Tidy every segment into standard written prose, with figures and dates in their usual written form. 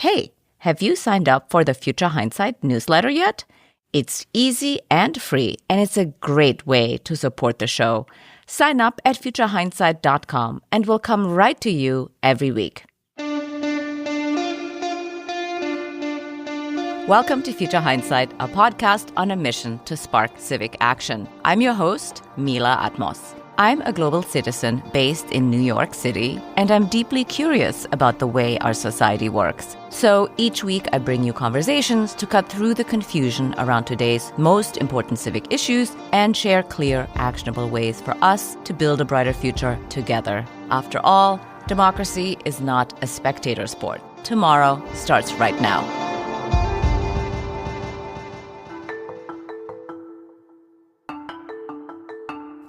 Hey, have you signed up for the Future Hindsight newsletter yet? It's easy and free, and it's a great way to support the show. Sign up at futurehindsight.com and we'll come right to you every week. Welcome to Future Hindsight, a podcast on a mission to spark civic action. I'm your host, Mila Atmos. I'm a global citizen based in New York City, and I'm deeply curious about the way our society works. So each week I bring you conversations to cut through the confusion around today's most important civic issues and share clear, actionable ways for us to build a brighter future together. After all, democracy is not a spectator sport. Tomorrow starts right now.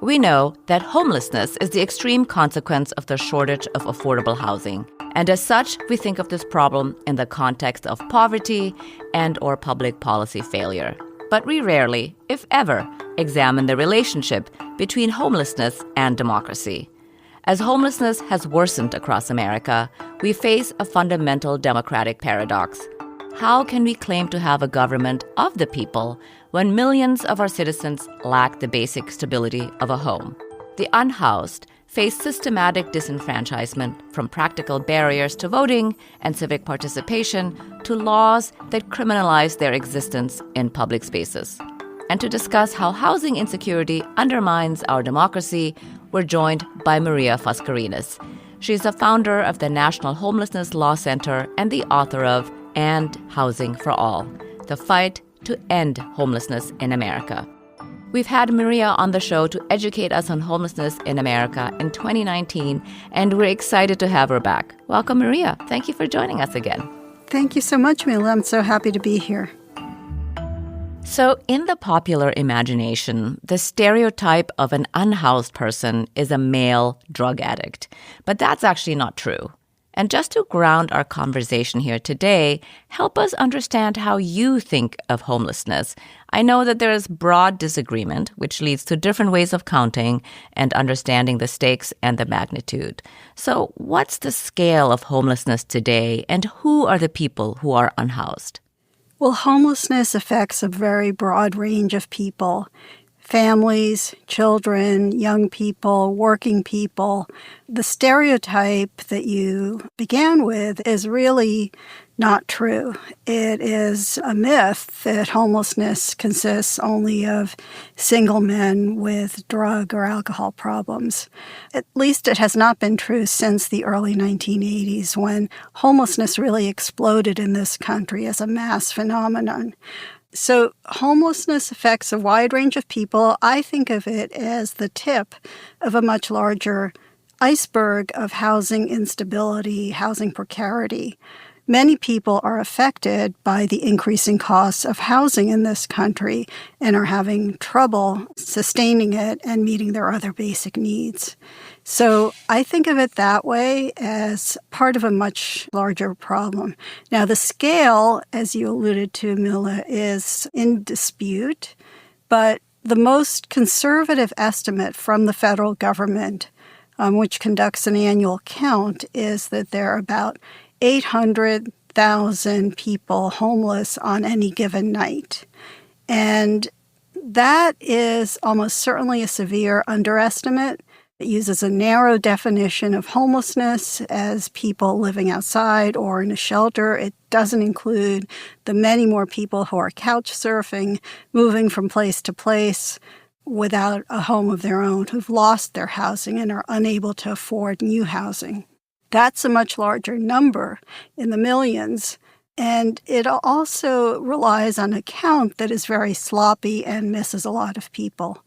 We know that homelessness is the extreme consequence of the shortage of affordable housing. And as such, we think of this problem in the context of poverty and/or public policy failure. But we rarely, if ever, examine the relationship between homelessness and democracy. As homelessness has worsened across America, we face a fundamental democratic paradox. How can we claim to have a government of the people when millions of our citizens lack the basic stability of a home? The unhoused face systematic disenfranchisement, from practical barriers to voting and civic participation to laws that criminalize their existence in public spaces. And to discuss how housing insecurity undermines our democracy, we're joined by Maria Foscarinis. She's the founder of the National Homelessness Law Center and the author of And Housing for All, the fight to end homelessness in America. We've had Maria on the show to educate us on homelessness in America in 2019, and we're excited to have her back. Welcome, Maria. Thank you for joining us again. Thank you so much, Mila. I'm so happy to be here. So, in the popular imagination, the stereotype of an unhoused person is a male drug addict. But that's actually not true. And just to ground our conversation here today, help us understand how you think of homelessness. I know that there is broad disagreement, which leads to different ways of counting and understanding the stakes and the magnitude. So what's the scale of homelessness today, and who are the people who are unhoused? Well, homelessness affects a very broad range of people. Families, children, young people, working people. The stereotype that you began with is really not true. It is a myth that homelessness consists only of single men with drug or alcohol problems. At least it has not been true since the early 1980s, when homelessness really exploded in this country as a mass phenomenon. So homelessness affects a wide range of people. I think of it as the tip of a much larger iceberg of housing instability, housing precarity. Many people are affected by the increasing costs of housing in this country and are having trouble sustaining it and meeting their other basic needs. So I think of it that way, as part of a much larger problem. Now, the scale, as you alluded to, Mila, is in dispute, but the most conservative estimate from the federal government, which conducts an annual count, is that there are about 800,000 people homeless on any given night. And that is almost certainly a severe underestimate. It uses a narrow definition of homelessness as people living outside or in a shelter. It doesn't include the many more people who are couch surfing, moving from place to place without a home of their own, who've lost their housing and are unable to afford new housing. That's a much larger number, in the millions. And it also relies on a count that is very sloppy and misses a lot of people.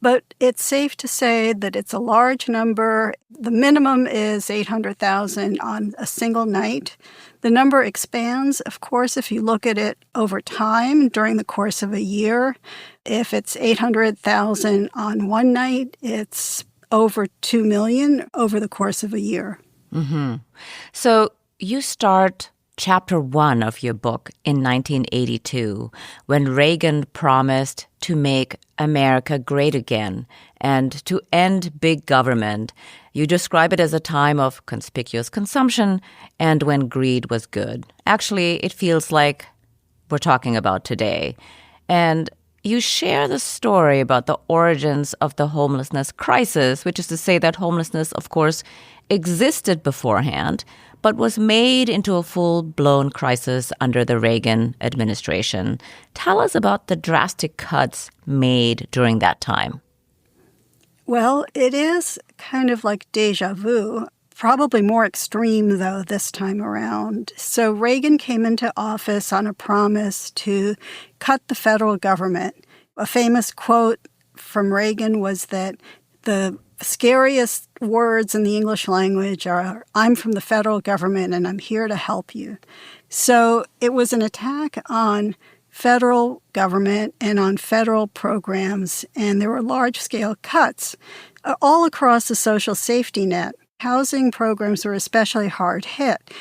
But it's safe to say that it's a large number. The minimum is 800,000 on a single night. The number expands, of course, if you look at it over time during the course of a year. If it's 800,000 on one night, it's over 2 million over the course of a year. Mm-hmm. So you start Chapter 1 of your book in 1982, when Reagan promised to make America great again and to end big government. You describe it as a time of conspicuous consumption and when greed was good. Actually, it feels like we're talking about today. And you share the story about the origins of the homelessness crisis, which is to say that homelessness, of course, existed beforehand, but was made into a full-blown crisis under the Reagan administration. Tell us about the drastic cuts made during that time. Well, it is kind of like déjà vu, probably more extreme, though, this time around. So Reagan came into office on a promise to cut the federal government. A famous quote from Reagan was that the scariest words in the English language are, "I'm from the federal government and I'm here to help you." So it was an attack on federal government and on federal programs, and there were large-scale cuts all across the social safety net. Housing programs were especially hard hit.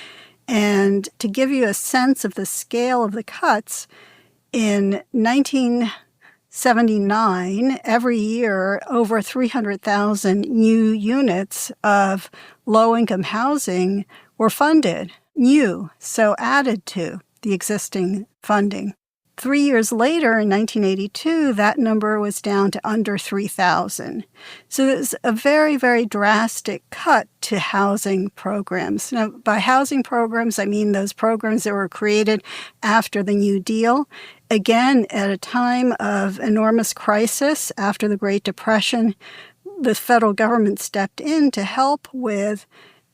And to give you a sense of the scale of the cuts, in 1979, every year, over 300,000 new units of low-income housing were funded, new, so added to the existing funding. 3 years later, in 1982, that number was down to under 3,000. So it was a very, very drastic cut to housing programs. Now, by housing programs, I mean those programs that were created after the New Deal. Again, at a time of enormous crisis after the Great Depression, the federal government stepped in to help with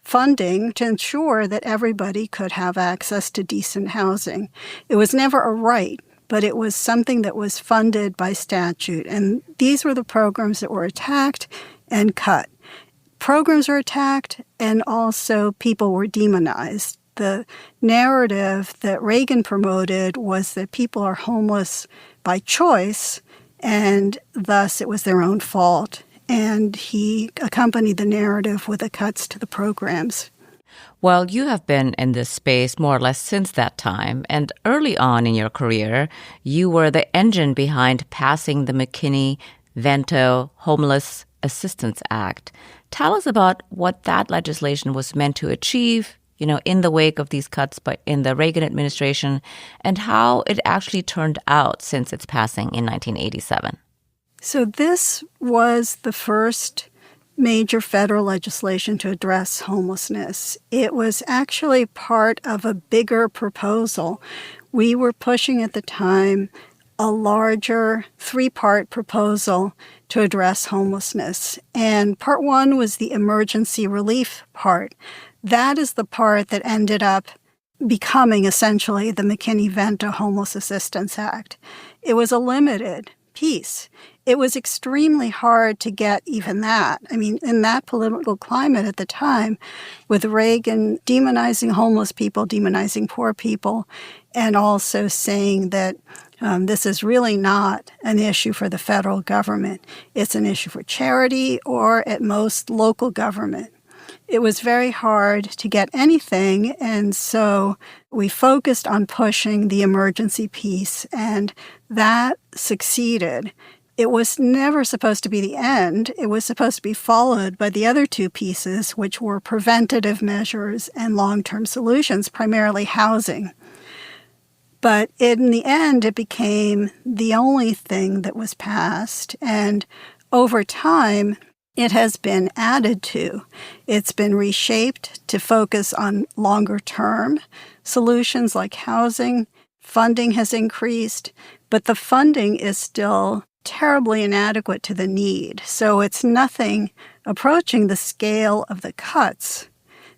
funding to ensure that everybody could have access to decent housing. It was never a right, but it was something that was funded by statute. And these were the programs that were attacked and cut. Programs were attacked, and also people were demonized. The narrative that Reagan promoted was that people are homeless by choice, and thus it was their own fault. And he accompanied the narrative with the cuts to the programs. Well, you have been in this space more or less since that time, and early on in your career, you were the engine behind passing the McKinney-Vento Homeless Assistance Act. Tell us about what that legislation was meant to achieve, in the wake of these cuts in the Reagan administration, and how it actually turned out since its passing in 1987. So this was the first major federal legislation to address homelessness. It was actually part of a bigger proposal. We were pushing at the time a larger 3-part proposal to address homelessness. And part 1 was the emergency relief part. That is the part that ended up becoming essentially the McKinney-Vento Homeless Assistance Act. It was a limited piece. It was extremely hard to get even that. I mean, in that political climate at the time, with Reagan demonizing homeless people, demonizing poor people, and also saying that this is really not an issue for the federal government. It's an issue for charity or, at most, local government. It was very hard to get anything, and so we focused on pushing the emergency piece, and that succeeded. It was never supposed to be the end. It was supposed to be followed by the other 2 pieces, which were preventative measures and long-term solutions, primarily housing. But in the end, it became the only thing that was passed, and over time, it has been added to. It's been reshaped to focus on longer-term solutions like housing. Funding has increased, but the funding is still terribly inadequate to the need. So it's nothing approaching the scale of the cuts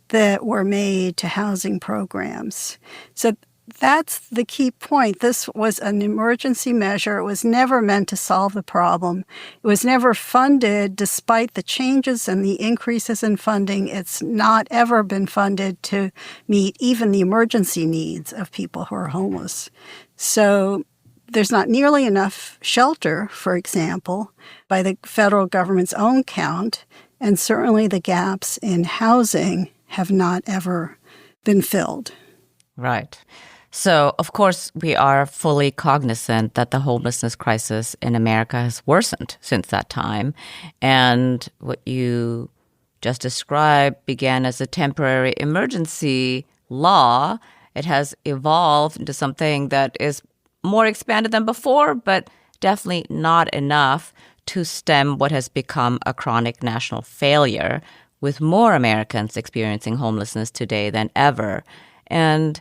that were made to housing programs. So that's the key point. This was an emergency measure. It was never meant to solve the problem. It was never funded despite the changes and the increases in funding. It's not ever been funded to meet even the emergency needs of people who are homeless. So there's not nearly enough shelter, for example, by the federal government's own count, and certainly the gaps in housing have not ever been filled. Right. So, of course, we are fully cognizant that the homelessness crisis in America has worsened since that time. And what you just described began as a temporary emergency law. It has evolved into something that is more expanded than before, but definitely not enough to stem what has become a chronic national failure, with more Americans experiencing homelessness today than ever. And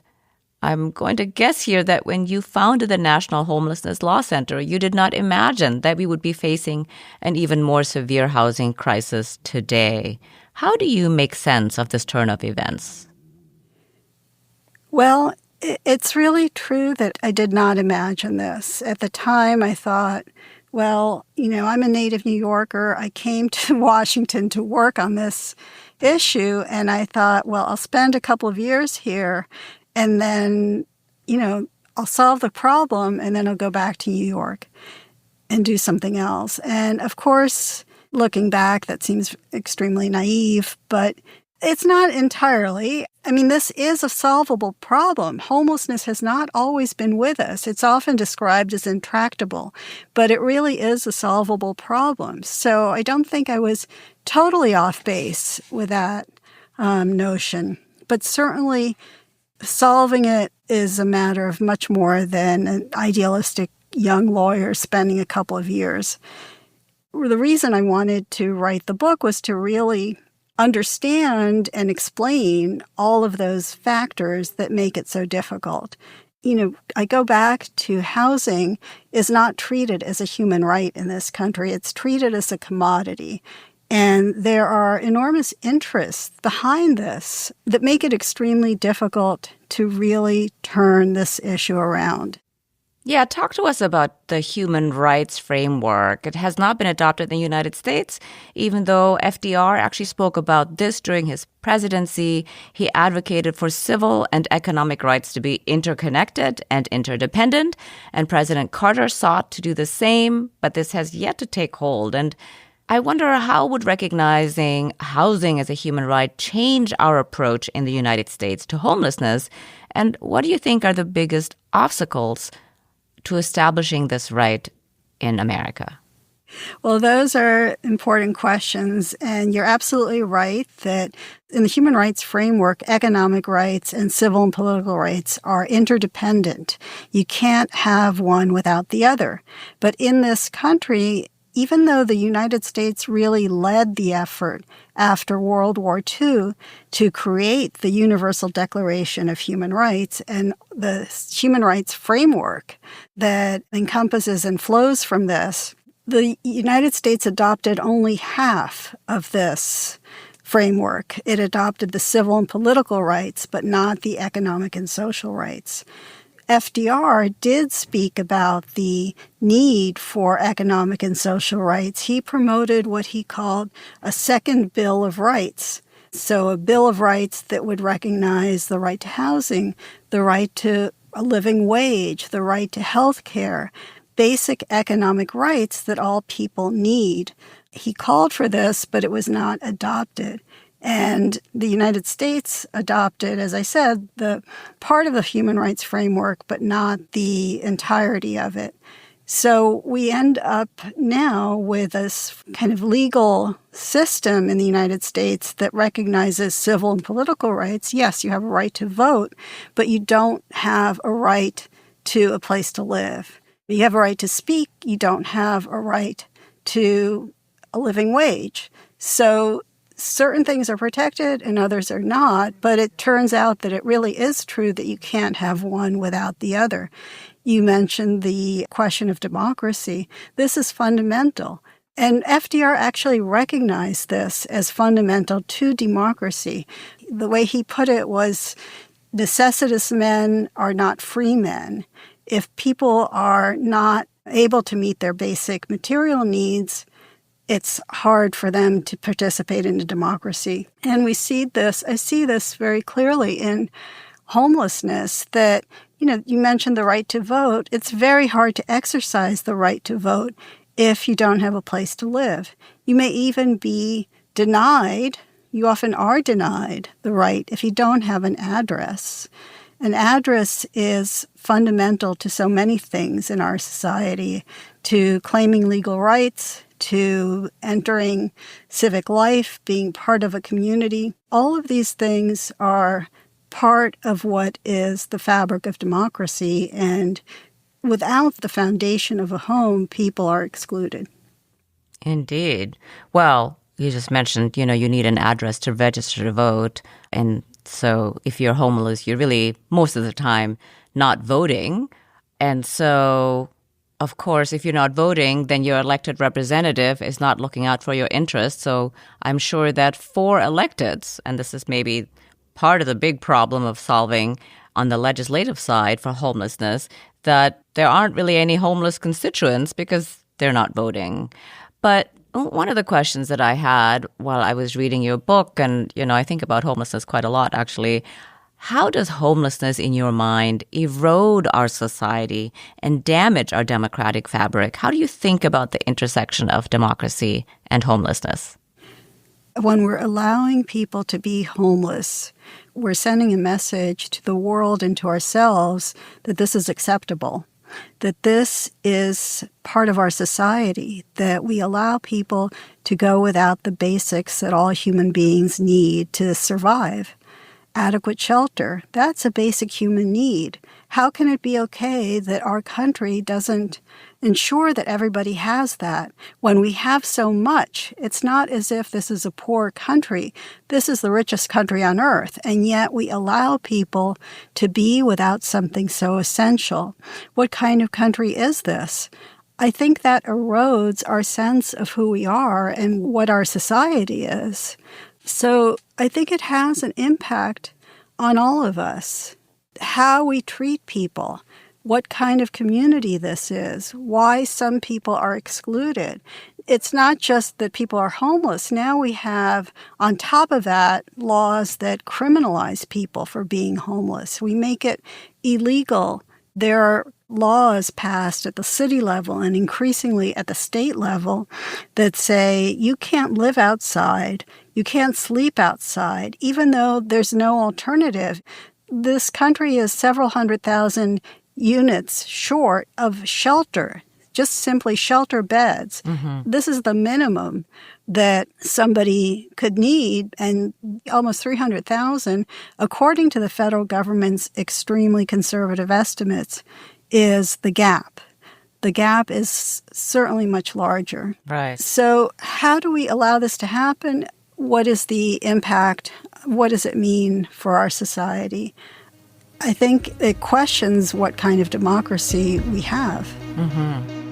I'm going to guess here that when you founded the National Homelessness Law Center, you did not imagine that we would be facing an even more severe housing crisis today. How do you make sense of this turn of events? Well, it's really true that I did not imagine this. At the time, I thought, well, I'm a native New Yorker. I came to Washington to work on this issue, and I thought, well, I'll spend a couple of years here, and then, I'll solve the problem, and then I'll go back to New York and do something else. And of course, looking back, that seems extremely naive, but it's not entirely. I mean, this is a solvable problem. Homelessness has not always been with us. It's often described as intractable, but it really is a solvable problem. So I don't think I was totally off base with that notion. But certainly solving it is a matter of much more than an idealistic young lawyer spending a couple of years. The reason I wanted to write the book was to really understand and explain all of those factors that make it so difficult. I go back to housing is not treated as a human right in this country. It's treated as a commodity. And there are enormous interests behind this that make it extremely difficult to really turn this issue around. Yeah, talk to us about the human rights framework. It has not been adopted in the United States, even though FDR actually spoke about this during his presidency. He advocated for civil and economic rights to be interconnected and interdependent, and President Carter sought to do the same, but this has yet to take hold. And I wonder, how would recognizing housing as a human right change our approach in the United States to homelessness? And what do you think are the biggest obstacles to establishing this right in America? Well, those are important questions, and you're absolutely right that in the human rights framework, economic rights and civil and political rights are interdependent. You can't have one without the other. But in this country, even though the United States really led the effort after World War II to create the Universal Declaration of Human Rights and the human rights framework that encompasses and flows from this, the United States adopted only half of this framework. It adopted the civil and political rights, but not the economic and social rights. FDR did speak about the need for economic and social rights. He promoted what he called a second Bill of Rights. So a Bill of Rights that would recognize the right to housing, the right to a living wage, the right to health care, basic economic rights that all people need. He called for this, but it was not adopted. And the United States adopted, as I said, the part of the human rights framework, but not the entirety of it. So we end up now with this kind of legal system in the United States that recognizes civil and political rights. Yes, you have a right to vote, but you don't have a right to a place to live. You have a right to speak. You don't have a right to a living wage. So certain things are protected and others are not, but it turns out that it really is true that you can't have one without the other. You mentioned the question of democracy. This is fundamental. And FDR actually recognized this as fundamental to democracy. The way he put it was, necessitous men are not free men. If people are not able to meet their basic material needs, it's hard for them to participate in a democracy. And we see this, I see this very clearly in homelessness, that, you mentioned the right to vote. It's very hard to exercise the right to vote if you don't have a place to live. You may even be denied, you often are denied the right if you don't have an address. An address is fundamental to so many things in our society, to claiming legal rights, to entering civic life, being part of a community. All of these things are part of what is the fabric of democracy, and without the foundation of a home, people are excluded. Indeed. Well, you just mentioned, you need an address to register to vote. And so if you're homeless, you're really, most of the time, not voting. And so, of course, if you're not voting, then your elected representative is not looking out for your interests. So I'm sure that for electeds, and this is maybe part of the big problem of solving on the legislative side for homelessness, that there aren't really any homeless constituents because they're not voting. But one of the questions that I had while I was reading your book, and, I think about homelessness quite a lot, actually, how does homelessness, in your mind, erode our society and damage our democratic fabric? How do you think about the intersection of democracy and homelessness? When we're allowing people to be homeless, we're sending a message to the world and to ourselves that this is acceptable, that this is part of our society, that we allow people to go without the basics that all human beings need to survive. Adequate shelter, that's a basic human need. How can it be okay that our country doesn't ensure that everybody has that? When we have so much, it's not as if this is a poor country. This is the richest country on earth, and yet we allow people to be without something so essential. What kind of country is this? I think that erodes our sense of who we are and what our society is. So I think it has an impact on all of us. How we treat people, what kind of community this is, why some people are excluded. It's not just that people are homeless. Now we have, on top of that, laws that criminalize people for being homeless. We make it illegal. There are laws passed at the city level and increasingly at the state level that say you can't live outside, you can't sleep outside, even though there's no alternative. This country is several 100,000 units short of shelter, just simply shelter beds. Mm-hmm. This is the minimum that somebody could need, and almost 300,000, according to the federal government's extremely conservative estimates, is the gap. The gap is certainly much larger. Right. So how do we allow this to happen? What is the impact? What does it mean for our society? I think it questions what kind of democracy we have. Mm-hmm.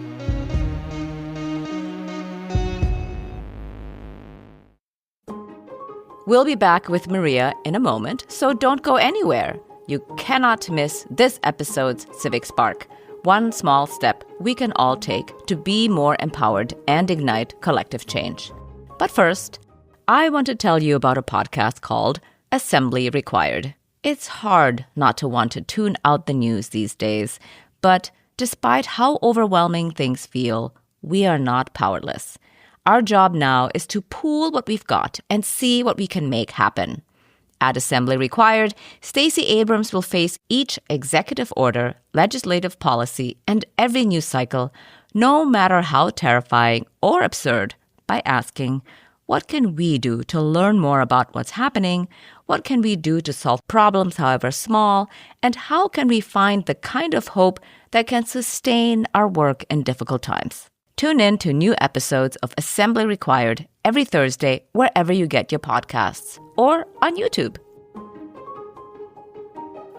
We'll be back with Maria in a moment, so don't go anywhere. You cannot miss this episode's Civic Spark. One small step we can all take to be more empowered and ignite collective change. But first, I want to tell you about a podcast called Assembly Required. It's hard not to want to tune out the news these days, but despite how overwhelming things feel, we are not powerless. Our job now is to pool what we've got and see what we can make happen. At Assembly Required, Stacey Abrams will face each executive order, legislative policy, and every news cycle, no matter how terrifying or absurd, by asking, what can we do to learn more about what's happening? What can we do to solve problems, however small? And how can we find the kind of hope that can sustain our work in difficult times? Tune in to new episodes of Assembly Required every Thursday wherever you get your podcasts or on YouTube.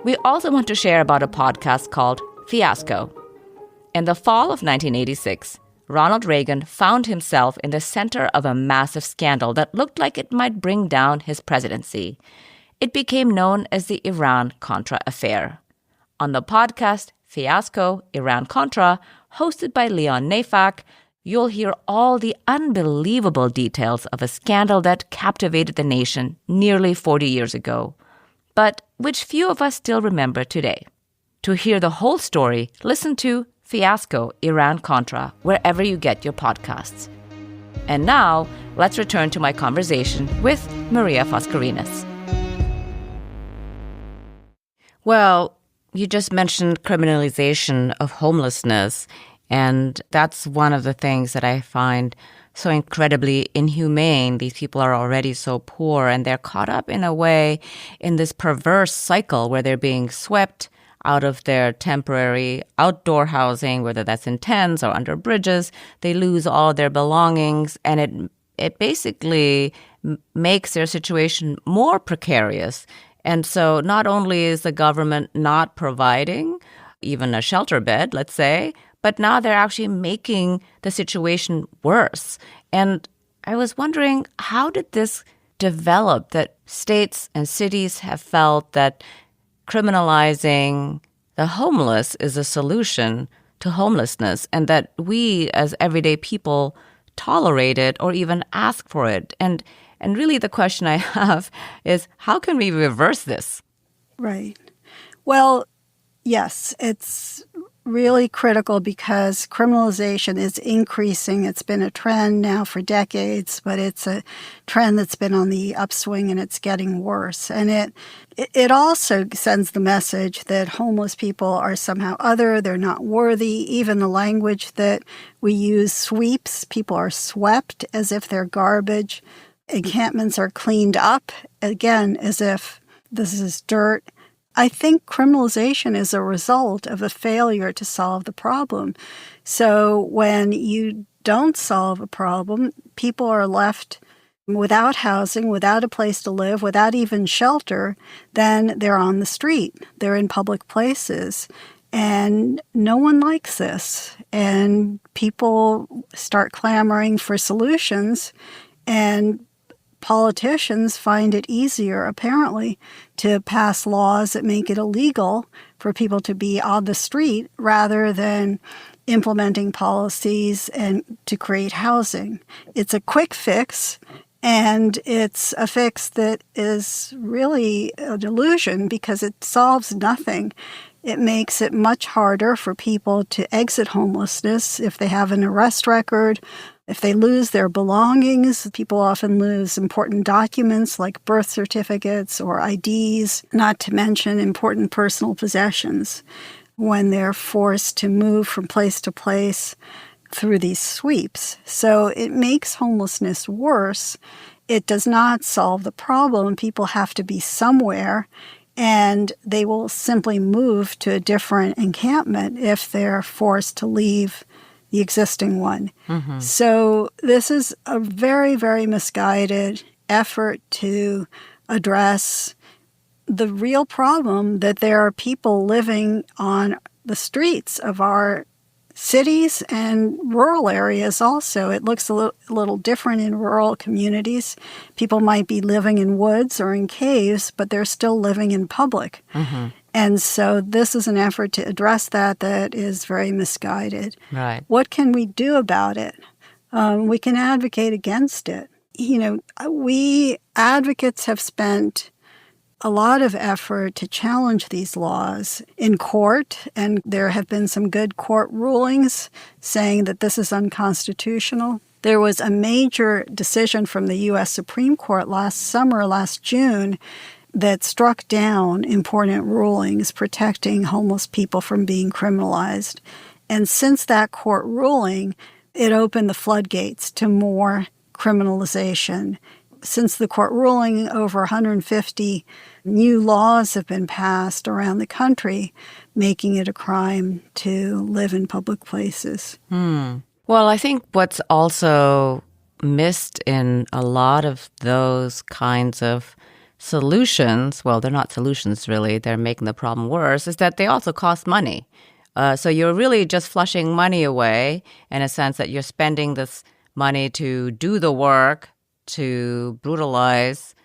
We also want to share about a podcast called Fiasco. In the fall of 1986, Ronald Reagan found himself in the center of a massive scandal that looked like it might bring down his presidency. It became known as the Iran-Contra affair. On the podcast Fiasco, Iran-Contra, hosted by Leon Neyfakh, you'll hear all the unbelievable details of a scandal that captivated the nation nearly 40 years ago, but which few of us still remember today. To hear the whole story, listen to Fiasco, Iran-Contra, wherever you get your podcasts. And now, let's return to my conversation with Maria Foscarinis. Well, you just mentioned criminalization of homelessness, And that's one of the things that I find so incredibly inhumane. These people are already so poor, and they're caught up in a way in this perverse cycle where they're being swept out of their temporary outdoor housing, whether that's in tents or under bridges. They lose all their belongings, and it basically makes their situation more precarious. And so not only is the government not providing even a shelter bed, let's say, but now they're actually making the situation worse. And I was wondering, how did this develop, that states and cities have felt that criminalizing the homeless is a solution to homelessness, and that we as everyday people tolerate it or even ask for it? And really the question I have is, how can we reverse this? Right. Well, yes, it's really critical because criminalization is increasing. It's been a trend now for decades, but it's a trend that's been on the upswing, and it's getting worse. And it also sends the message that homeless people are somehow other, they're not worthy. Even the language that we use, sweeps, people are swept as if they're garbage. Encampments are cleaned up, again, as if this is dirt. I think criminalization is a result of a failure to solve the problem. So when you don't solve a problem, people are left without housing, without a place to live, without even shelter. Then they're on the street. They're in public places. And no one likes this. And people start clamoring for solutions. And politicians find it easier, apparently, to pass laws that make it illegal for people to be on the street rather than implementing policies and to create housing. It's a quick fix, and it's a fix that is really a delusion because it solves nothing. It makes it much harder for people to exit homelessness if they have an arrest record. If they lose their belongings, people often lose important documents like birth certificates or IDs, not to mention important personal possessions when they're forced to move from place to place through these sweeps. So it makes homelessness worse. It does not solve the problem. People have to be somewhere, and they will simply move to a different encampment if they're forced to leave the existing one. Mm-hmm. So this is a very, very misguided effort to address the real problem that there are people living on the streets of our cities and rural areas also. It looks a little different in rural communities. People might be living in woods or in caves, but they're still living in public. Mm-hmm. And so this is an effort to address that is very misguided. Right. What can we do about it? We can advocate against it. We advocates have spent a lot of effort to challenge these laws in court, and there have been some good court rulings saying that this is unconstitutional. There was a major decision from the U.S. Supreme Court last June, that struck down important rulings protecting homeless people from being criminalized. And since that court ruling, it opened the floodgates to more criminalization. Since the court ruling, over 150 new laws have been passed around the country, making it a crime to live in public places. Well, I think what's also missed in a lot of those kinds of solutions, well, they're not solutions really, they're making the problem worse, is that they also cost money. So you're really just flushing money away in a sense that you're spending this money to do the work, to brutalize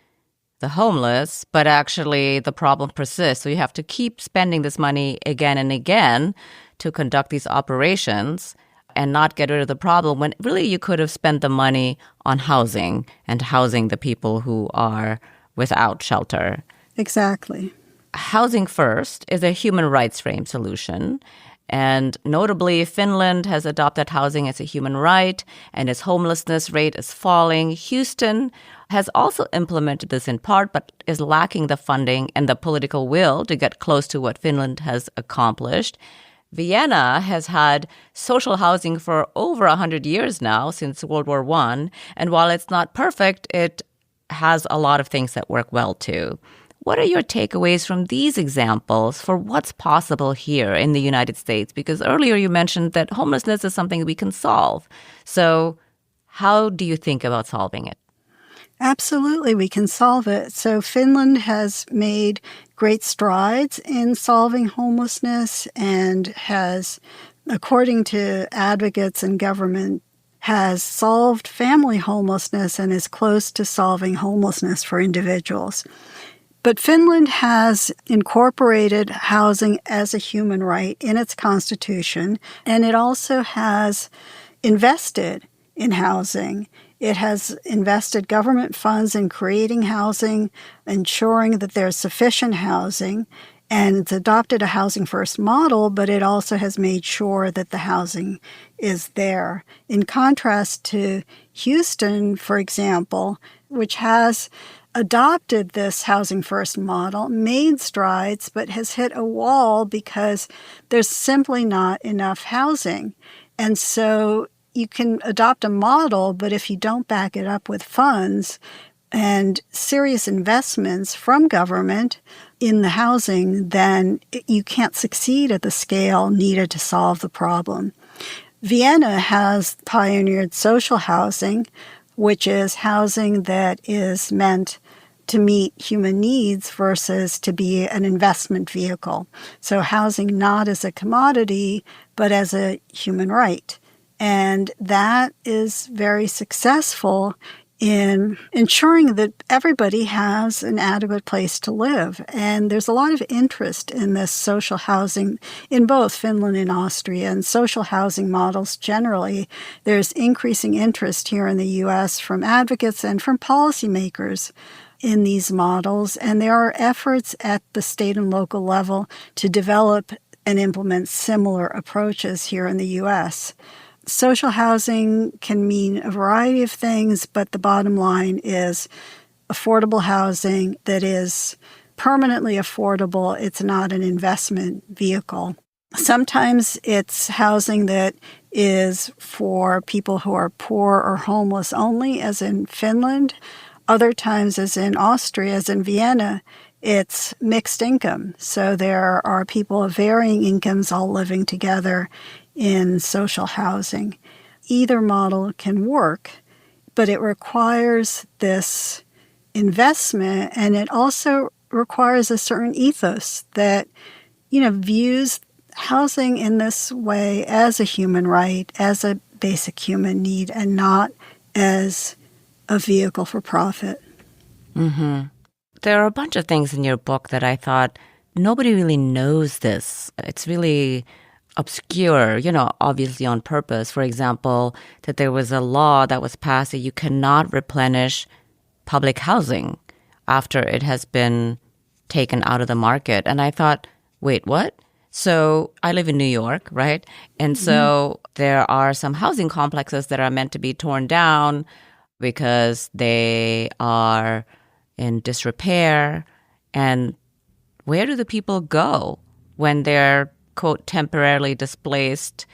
the homeless, but actually the problem persists. So you have to keep spending this money again and again to conduct these operations and not get rid of the problem, when really you could have spent the money on housing and housing the people who are without shelter. Exactly. Housing First is a human rights frame solution. And notably, Finland has adopted housing as a human right, and its homelessness rate is falling. Houston has also implemented this in part, but is lacking the funding and the political will to get close to what Finland has accomplished. Vienna has had social housing for over 100 years now, since World War I. And while it's not perfect, it has a lot of things that work well too. What are your takeaways from these examples for what's possible here in the United States? Because earlier you mentioned that homelessness is something we can solve. So how do you think about solving it? Absolutely, we can solve it. So Finland has made great strides in solving homelessness and has, according to advocates and government, has solved family homelessness and is close to solving homelessness for individuals. But Finland has incorporated housing as a human right in its constitution, and it also has invested in housing. It has invested government funds in creating housing, ensuring that there's sufficient housing, and it's adopted a housing first model, but it also has made sure that the housing is there. In contrast to Houston, for example, which has adopted this housing first model, made strides, but has hit a wall because there's simply not enough housing. And so you can adopt a model, but if you don't back it up with funds and serious investments from government in the housing, then you can't succeed at the scale needed to solve the problem. Vienna has pioneered social housing, which is housing that is meant to meet human needs versus to be an investment vehicle. So housing not as a commodity, but as a human right. And that is very successful in ensuring that everybody has an adequate place to live. And there's a lot of interest in this social housing in both Finland and Austria, and social housing models generally. There's increasing interest here in the U.S. from advocates and from policymakers in these models. And there are efforts at the state and local level to develop and implement similar approaches here in the U.S. Social housing can mean a variety of things, but the bottom line is affordable housing that is permanently affordable. It's not an investment vehicle. Sometimes it's housing that is for people who are poor or homeless only, as in Finland. Other times, as in Austria, as in Vienna, it's mixed income. So there are people of varying incomes all living together in social housing. Either model can work, but it requires this investment, and it also requires a certain ethos that, views housing in this way as a human right, as a basic human need, and not as a vehicle for profit. Mm-hmm. There are a bunch of things in your book that I thought nobody really knows this. It's really obscure, obviously on purpose. For example, that there was a law that was passed that you cannot replenish public housing after it has been taken out of the market. And I thought, wait, what? So I live in New York, right? And so there are some housing complexes that are meant to be torn down because they are in disrepair. And where do the people go when they're, quote, temporarily displaced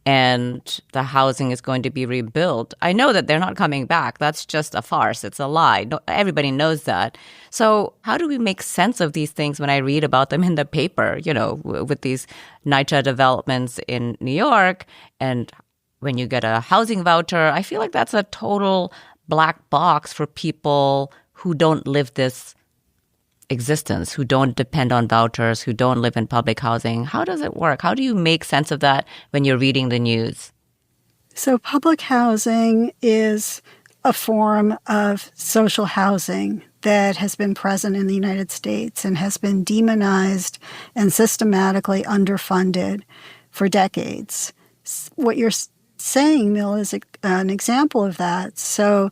and the housing is going to be rebuilt? I know that they're not coming back. That's just a farce. It's a lie. No, everybody knows that. So how do we make sense of these things when I read about them in the paper, with these NYCHA developments in New York? And when you get a housing voucher, I feel like that's a total black box for people who don't live this existence, who don't depend on vouchers, who don't live in public housing. How does it work? How do you make sense of that when you're reading the news? So public housing is a form of social housing that has been present in the United States and has been demonized and systematically underfunded for decades. What you're saying, Mila, is an example of that. So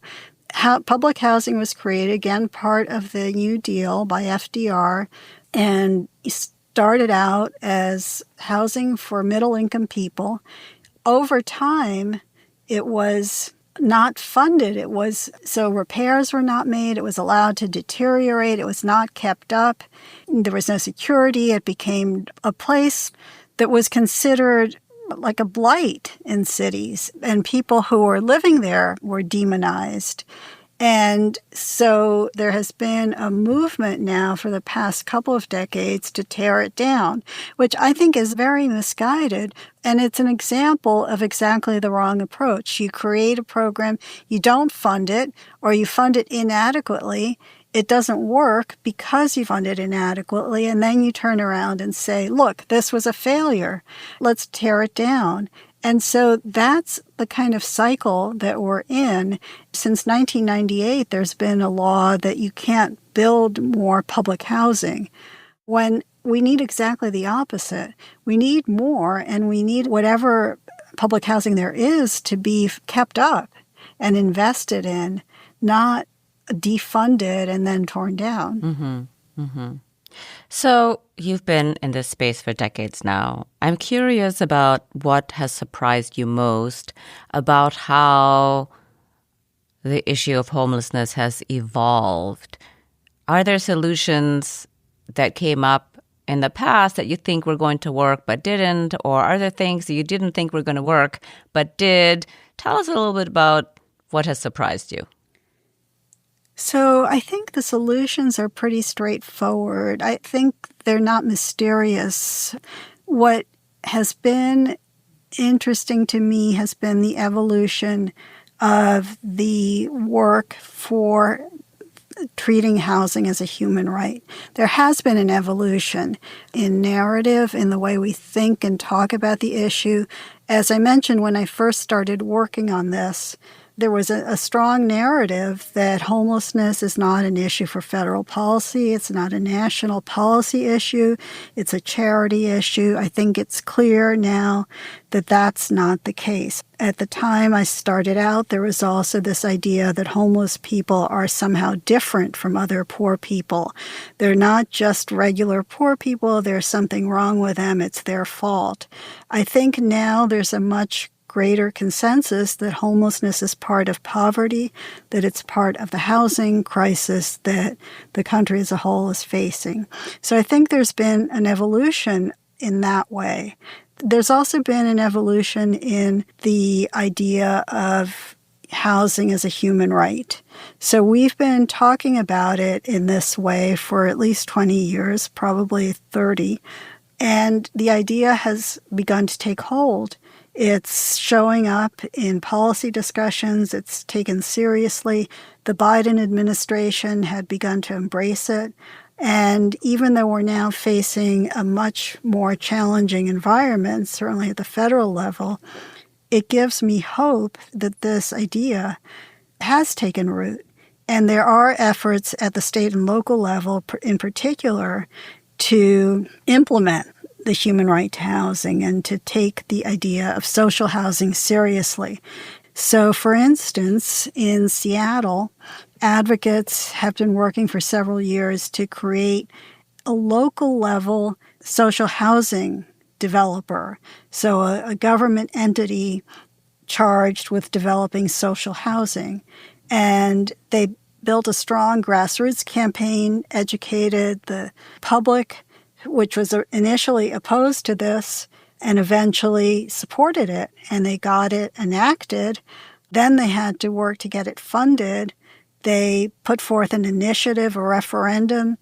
public housing was created, again, part of the New Deal by FDR, and started out as housing for middle-income people. Over time, it was not funded. So repairs were not made. It was allowed to deteriorate. It was not kept up. There was no security. It became a place that was considered like a blight in cities, and people who were living there were demonized. And so there has been a movement now for the past couple of decades to tear it down, which I think is very misguided. And it's an example of exactly the wrong approach. You create a program, you don't fund it, or you fund it inadequately. It doesn't work because you fund it inadequately. And then you turn around and say, look, this was a failure. Let's tear it down. And so that's the kind of cycle that we're in. Since 1998, there's been a law that you can't build more public housing, when we need exactly the opposite. We need more, and we need whatever public housing there is to be kept up and invested in, not defunded and then torn down. Mm-hmm. Mm-hmm. So you've been in this space for decades now. I'm curious about what has surprised you most about how the issue of homelessness has evolved. Are there solutions that came up in the past that you think were going to work but didn't? Or are there things that you didn't think were going to work but did? Tell us a little bit about what has surprised you. So I think the solutions are pretty straightforward. I think they're not mysterious. What has been interesting to me has been the evolution of the work for treating housing as a human right. There has been an evolution in narrative, in the way we think and talk about the issue. As I mentioned, when I first started working on this, there was a strong narrative that homelessness is not an issue for federal policy. It's not a national policy issue. It's a charity issue. I think it's clear now that that's not the case. At the time I started out, there was also this idea that homeless people are somehow different from other poor people. They're not just regular poor people. There's something wrong with them. It's their fault. I think now there's a much greater consensus that homelessness is part of poverty, that it's part of the housing crisis that the country as a whole is facing. So I think there's been an evolution in that way. There's also been an evolution in the idea of housing as a human right. So we've been talking about it in this way for at least 20 years, probably 30, and the idea has begun to take hold. It's showing up in policy discussions. It's taken seriously. The Biden administration had begun to embrace it. And even though we're now facing a much more challenging environment, certainly at the federal level, it gives me hope that this idea has taken root. And there are efforts at the state and local level, in particular, to implement the human right to housing and to take the idea of social housing seriously. So, for instance, in Seattle, advocates have been working for several years to create a local level social housing developer. So a government entity charged with developing social housing. And they built a strong grassroots campaign, educated the public, which was initially opposed to this and eventually supported it. And they got it enacted. Then they had to work to get it funded. They put forth an initiative, a referendum,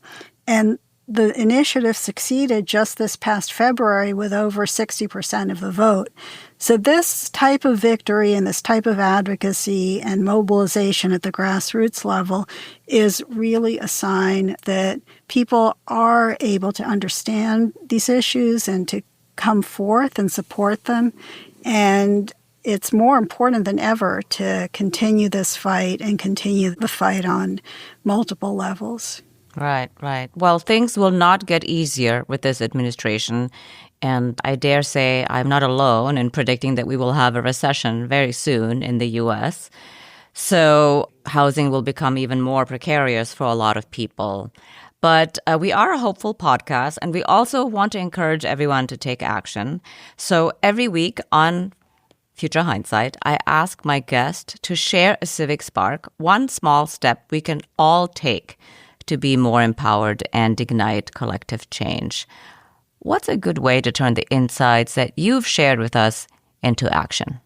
and the initiative succeeded just this past February with over 60% of the vote. So this type of victory and this type of advocacy and mobilization at the grassroots level is really a sign that people are able to understand these issues and to come forth and support them. And it's more important than ever to continue this fight and continue the fight on multiple levels. Right, right. Well, things will not get easier with this administration. And I dare say I'm not alone in predicting that we will have a recession very soon in the U.S. So housing will become even more precarious for a lot of people. But we are a hopeful podcast, and we also want to encourage everyone to take action. So every week on Future Hindsight, I ask my guest to share a civic spark, one small step we can all take to be more empowered and ignite collective change. what's a good way to turn the insights that you've shared with us into action?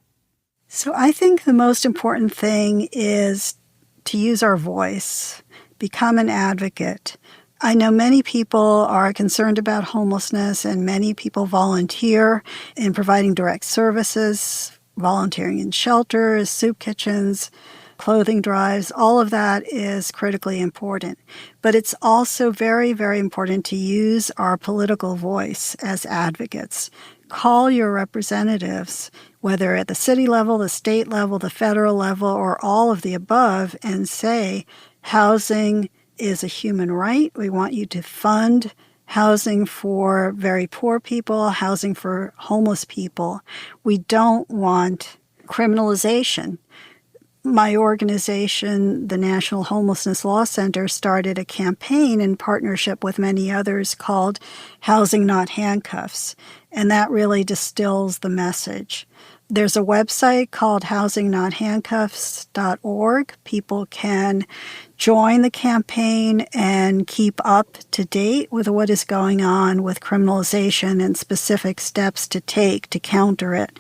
So I think the most important thing is to use our voice, become an advocate. I know many people are concerned about homelessness, and many people volunteer in providing direct services, volunteering in shelters, soup kitchens, clothing drives. All of that is critically important. But it's also very, very important to use our political voice as advocates. Call your representatives, whether at the city level, the state level, the federal level, or all of the above, and say, housing is a human right. We want you to fund housing for very poor people, housing for homeless people. We don't want criminalization. My organization, the National Homelessness Law Center, started a campaign in partnership with many others called Housing Not Handcuffs, and that really distills the message. There's a website called housingnothandcuffs.org. People can join the campaign and keep up to date with what is going on with criminalization and specific steps to take to counter it.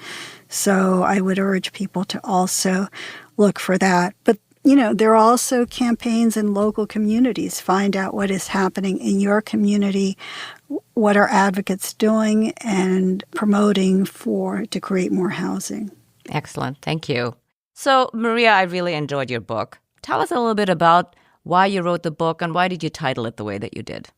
So I would urge people to also look for that. But, there are also campaigns in local communities. Find out what is happening in your community, what are advocates doing and promoting to create more housing. Excellent. Thank you. So, Maria, I really enjoyed your book. Tell us a little bit about why you wrote the book and why did you title it the way that you did?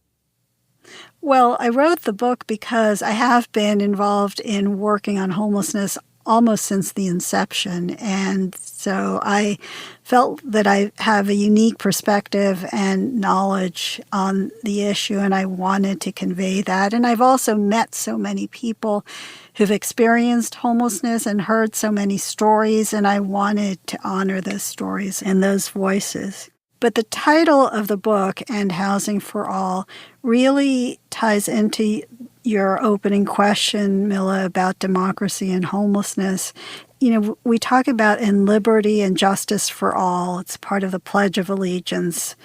Well, I wrote the book because I have been involved in working on homelessness almost since the inception. And so I felt that I have a unique perspective and knowledge on the issue, and I wanted to convey that. And I've also met so many people who've experienced homelessness and heard so many stories, and I wanted to honor those stories and those voices. But the title of the book, And Housing for All, really ties into your opening question, Mila, about democracy and homelessness. We talk about in liberty and justice for all. It's part of the Pledge of Allegiance.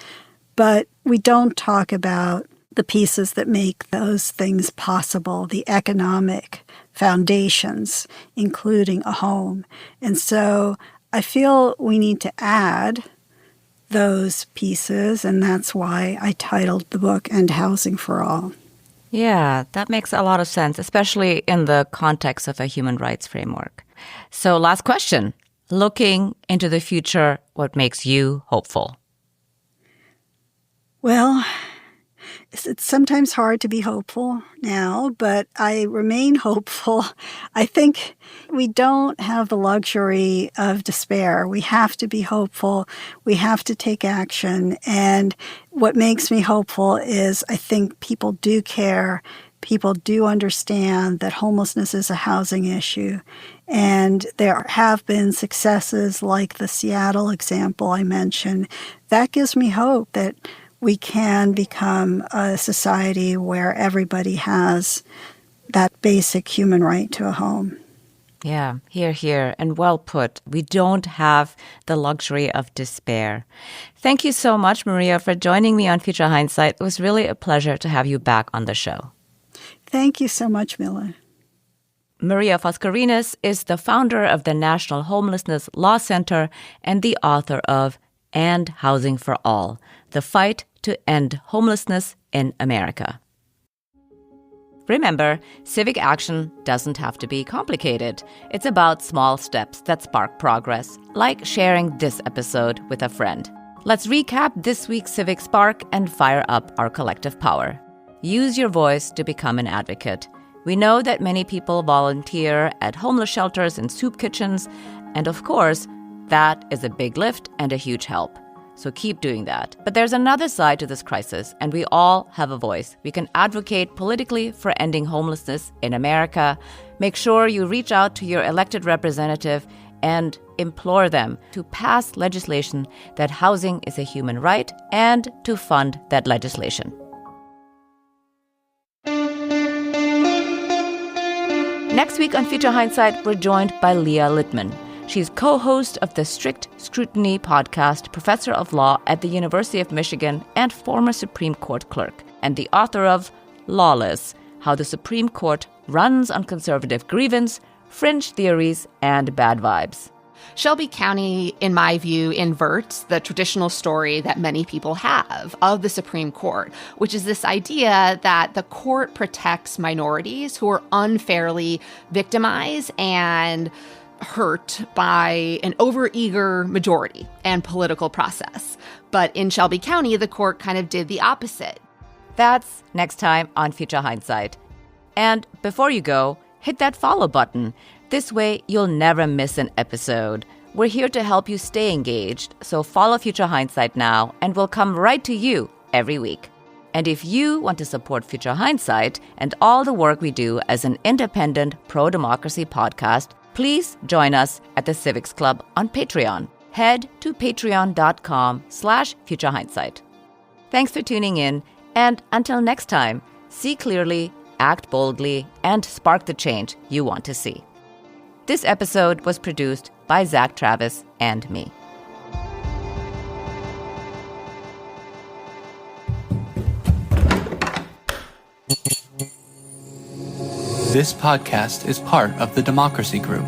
But we don't talk about the pieces that make those things possible, the economic foundations, including a home. And so I feel we need to add those pieces, and that's why I titled the book And Housing for All. Yeah, that makes a lot of sense, especially in the context of a human rights framework. So last question. Looking into the future, what makes you hopeful? Well, it's sometimes hard to be hopeful now, but I remain hopeful. I think we don't have the luxury of despair. We have to be hopeful. We have to take action. And what makes me hopeful is I think people do care. People do understand that homelessness is a housing issue. And there have been successes like the Seattle example I mentioned. That gives me hope that we can become a society where everybody has that basic human right to a home. Yeah, here, and well put. We don't have the luxury of despair. Thank you so much, Maria, for joining me on Future Hindsight. It was really a pleasure to have you back on the show. Thank you so much, Mila. Maria Foscarinis is the founder of the National Homelessness Law Center and the author of And Housing for All, The Fight to End Homelessness in America. Remember, civic action doesn't have to be complicated. It's about small steps that spark progress, like sharing this episode with a friend. Let's recap this week's Civic Spark and fire up our collective power. Use your voice to become an advocate. We know that many people volunteer at homeless shelters and soup kitchens, and of course, that is a big lift and a huge help. So keep doing that. But there's another side to this crisis, and we all have a voice. We can advocate politically for ending homelessness in America. Make sure you reach out to your elected representative and implore them to pass legislation that housing is a human right and to fund that legislation. Next week on Future Hindsight, we're joined by Leah Littman. She's co-host of the Strict Scrutiny podcast, professor of law at the University of Michigan, and former Supreme Court clerk, and the author of Lawless: how the Supreme Court runs on conservative grievance, fringe theories, and bad vibes. Shelby County, in my view, inverts the traditional story that many people have of the Supreme Court, which is this idea that the court protects minorities who are unfairly victimized and hurt by an overeager majority and political process. But in Shelby County, the court kind of did the opposite. That's next time on Future Hindsight. And before you go, hit that follow button. This way, you'll never miss an episode. We're here to help you stay engaged, so follow Future Hindsight now, and we'll come right to you every week. And if you want to support Future Hindsight and all the work we do as an independent pro-democracy podcast, please join us at the Civics Club on Patreon. Head to patreon.com/Future Hindsight. Thanks for tuning in, and until next time, see clearly, act boldly, and spark the change you want to see. This episode was produced by Zack, Travis, and me. This podcast is part of the Democracy Group.